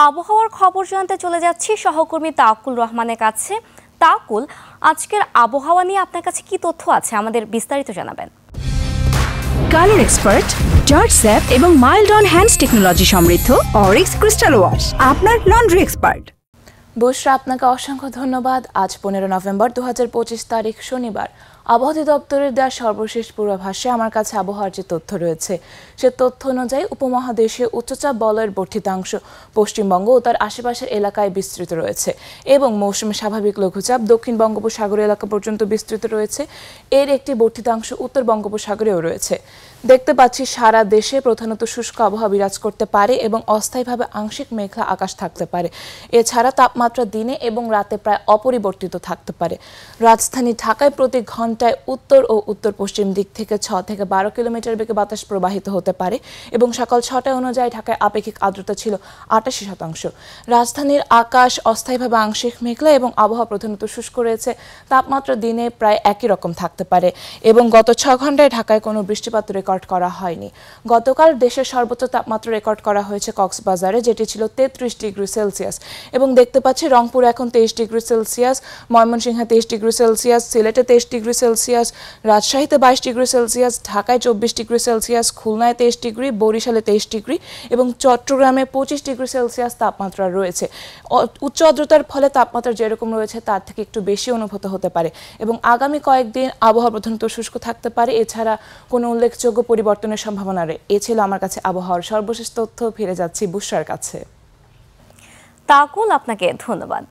আবহাওয়ার খবর জানতে চলে যাচ্ছি সহকর্মী তাওকুল রহমানের কাছে। তাওকুল, আজকের আবহাওয়া নিয়ে আপনার কাছে কি তথ্য আছে, আমাদের বিস্তারিত জানাবেন। কালার এক্সপার্ট, জর্জ স্যাপ এবং মাইল্ড অন হ্যান্ডস টেকনোলজি সমৃদ্ধ অরিক্স ক্রিস্টাল ওয়াশ আপনার লন্ড্রি এক্সপার্ট। বুশরা, আপনাকে অসংখ্য ধন্যবাদ। আজ 15 নভেম্বর 2025 তারিখ শনিবার। আবহাওয়া দপ্তরের দেওয়া সর্বশেষ পূর্বাভাসে আমার কাছে আবহাওয়ার যে তথ্য রয়েছে সে তথ্য অনুযায়ী উপমহাদেশে উচ্চচাপ বলয়ের বর্ধিতাংশ পশ্চিমবঙ্গ ও তার আশেপাশের এলাকায় বিস্তৃত রয়েছে এবং মৌসুমী স্বাভাবিক লঘুচাপ দক্ষিণ বঙ্গোপসাগর এলাকা পর্যন্ত বিস্তৃত রয়েছে। এর একটি বর্ধিতাংশ উত্তর বঙ্গোপসাগরেও রয়েছে। দেখতে পাচ্ছি সারা দেশে প্রধানত শুষ্ক আবহাওয়া বিরাজ করতে পারে এবং অস্থায়ীভাবে আংশিক মেঘলা আকাশ থাকতে পারে। এছাড়া তাপমাত্রা দিনে এবং রাতে প্রায় অপরিবর্তিত থাকতে পারে। রাজধানী ঢাকায় প্রতি ঘন্টায় উত্তর ও উত্তর পশ্চিম দিক থেকে 6 থেকে 12 কিলোমিটার বেগে বাতাস প্রবাহিত হতে পারে এবং সকাল 6টা অনুযায়ী ঢাকায় আপেক্ষিক আর্দ্রতা ছিল 88%। রাজধানীর আকাশ অস্থায়ীভাবে আংশিক মেঘলা এবং আবহাওয়া প্রধানত শুষ্ক রয়েছে। তাপমাত্রা দিনে প্রায় একই রকম থাকতে পারে এবং গত 6 ঘন্টায় ঢাকায় কোনো বৃষ্টিপাত রেকর্ড করা হয়নি। গতকাল দেশের সর্বোচ্চ তাপমাত্রা রেকর্ড করা হয়েছে কক্সবাজারে, যেটি ছিল 33 ডিগ্রি সেলসিয়াস এবং দেখতে পাচ্ছি রংপুরে এখন 23 ডিগ্রি সেলসিয়াস, ময়মনসিংহে 23 ডিগ্রি সেলসিয়াস, সিলেটে 23 ডিগ্রি সেলসিয়াস, রাজশাহীতে 22 ডিগ্রি সেলসিয়াস, ঢাকায় 24 ডিগ্রি সেলসিয়াস, খুলনায় 23 ডিগ্রি, বরিশালে 23 ডিগ্রি এবং চট্টগ্রামে 25 ডিগ্রি সেলসিয়াস তাপমাত্রা রয়েছে। উচ্চ আর্দ্রতার ফলে তাপমাত্রা যেরকম রয়েছে তার থেকে একটু বেশি অনুভূত হতে পারে এবং আগামী কয়েকদিন আবহাওয়া প্রধানত শুষ্ক থাকতে পারে। এছাড়া কোনো উল্লেখযোগ্য পরিবর্তনের সম্ভাবনা নেই। এ ছিল আমার কাছে আবহাওয়ার সর্বশেষ তথ্য। ফিরে যাচ্ছি বুশরার কাছে। তাওকুল, আপনাকে ধন্যবাদ।